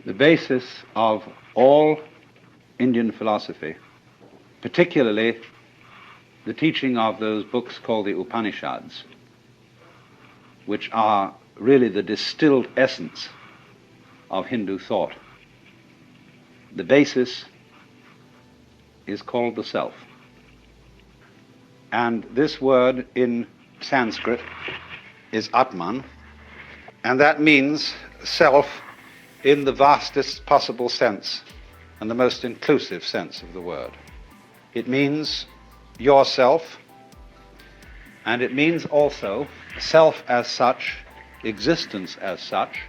The basis of all Indian philosophy, particularly the teaching of those books called the Upanishads, which are really the distilled essence of Hindu thought. The basis is called the self. And this word in Sanskrit is Atman, and that means self in the vastest possible sense and the most inclusive sense of the word. It means yourself, and it means also self as such, existence as such,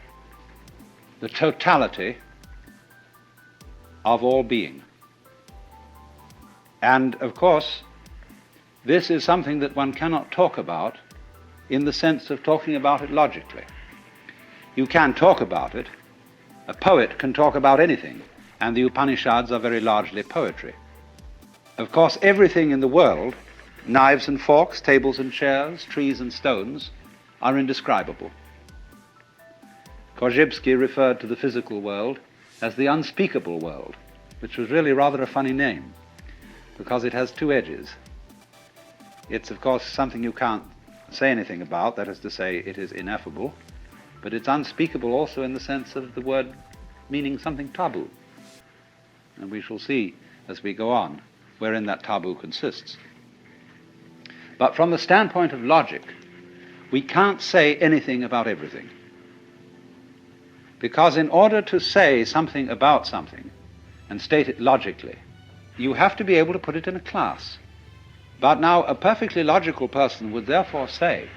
the totality of all being. And of course, this is something that one cannot talk about in the sense of talking about it logically. You can talk about it. A poet can talk about anything, and the Upanishads are very largely poetry. Of course, everything in the world, knives and forks, tables and chairs, trees and stones, are indescribable. Korzybski referred to the physical world as the unspeakable world, which was really rather a funny name, because it has two edges. It's, of course, something you can't say anything about, that is to say, it is ineffable, but it's unspeakable also in the sense of the word meaning something taboo. And we shall see as we go on wherein that taboo consists. But from the standpoint of logic, we can't say anything about everything. Because in order to say something about something and state it logically, you have to be able to put it in a class. But now a perfectly logical person would therefore say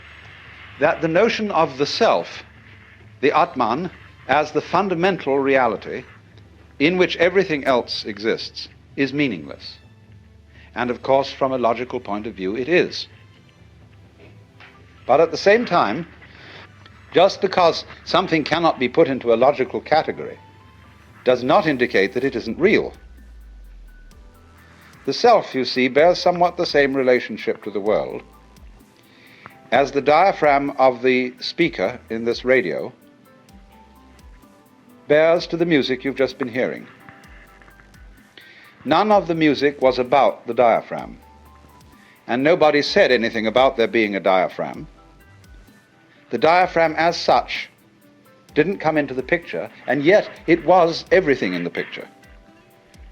that the notion of the self, the Atman, as the fundamental reality in which everything else exists, is meaningless. And of course, from a logical point of view, it is. But at the same time, just because something cannot be put into a logical category does not indicate that it isn't real. The self, you see, bears somewhat the same relationship to the world as the diaphragm of the speaker in this radio bears to the music you've just been hearing. None of the music was about the diaphragm, and nobody said anything about there being a diaphragm. The diaphragm as such didn't come into the picture, and yet it was everything in the picture.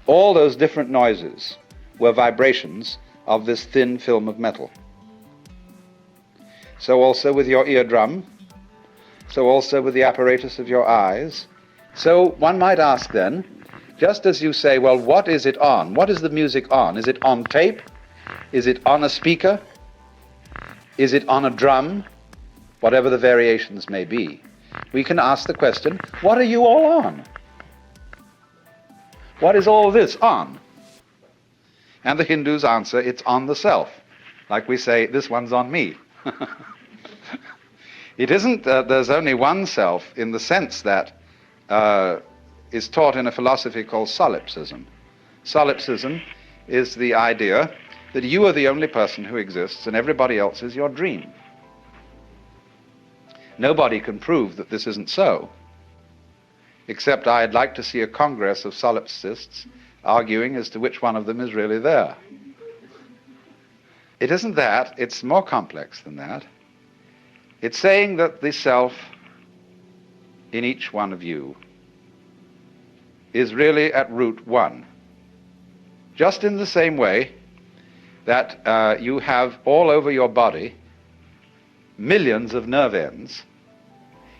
All those different noises were vibrations of this thin film of metal. So also with your eardrum, so also with the apparatus of your eyes. So one might ask then, just as you say, well, what is it on? What is the music on? Is it on tape? Is it on a speaker? Is it on a drum? Whatever the variations may be. We can ask the question, what are you all on? What is all this on? And the Hindus answer, it's on the self. Like we say, this one's on me. It isn't that there's only one self in the sense that is taught in a philosophy called solipsism. Solipsism is the idea that you are the only person who exists and everybody else is your dream. Nobody can prove that this isn't so, except I'd like to see a congress of solipsists arguing as to which one of them is really there. It isn't that, it's more complex than that. It's saying that the self in each one of you is really at root one. Just in the same way that you have all over your body millions of nerve ends.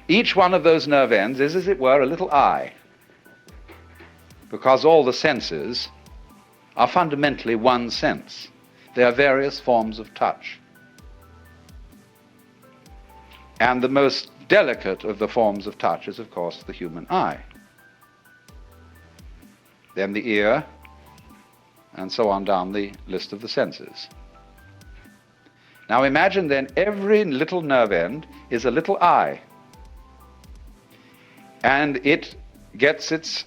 Each one of those nerve ends is, as it were, a little eye, because all the senses are fundamentally one sense. There are various forms of touch. And the most delicate of the forms of touch is, of course, the human eye. Then the ear, and so on down the list of the senses. Now imagine then every little nerve end is a little eye, and it gets its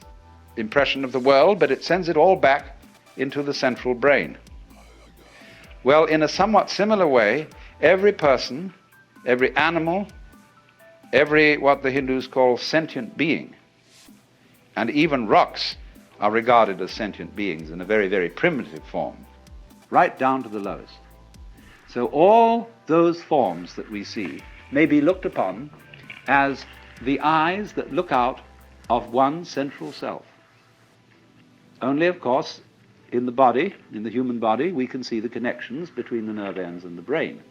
impression of the world, but it sends it all back into the central brain. Well, in a somewhat similar way, every person, every animal, every what the Hindus call sentient being, And even rocks are regarded as sentient beings in a very, very primitive form, right down to the lowest. So all those forms that we see may be looked upon as the eyes that look out of one central self. Only, of course, in the body, in the human body, we can see the connections between the nerve ends and the brain.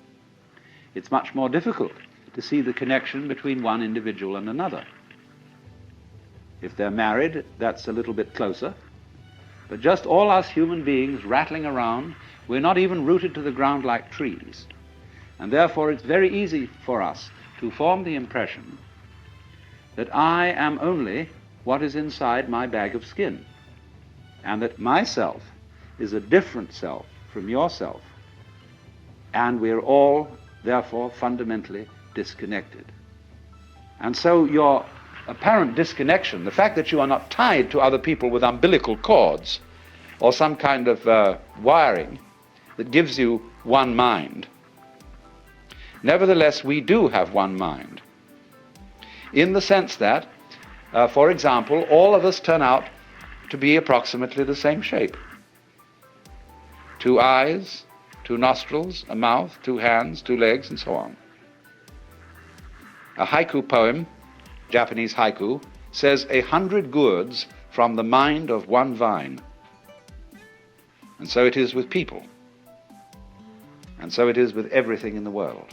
It's much more difficult to see the connection between one individual and another. If they're married, that's a little bit closer. But just all us human beings rattling around, we're not even rooted to the ground like trees. And therefore it's very easy for us to form the impression that I am only what is inside my bag of skin, and that myself is a different self from yourself, and we're all, therefore, fundamentally disconnected. And so your apparent disconnection, the fact that you are not tied to other people with umbilical cords or some kind of wiring that gives you one mind, nevertheless, we do have one mind, in the sense that, for example, all of us turn out to be approximately the same shape. 2 eyes, 2 nostrils, a mouth, 2 hands, 2 legs, and so on. A haiku poem, Japanese haiku, says 100 gourds from the mind of one vine. And so it is with people. And so it is with everything in the world.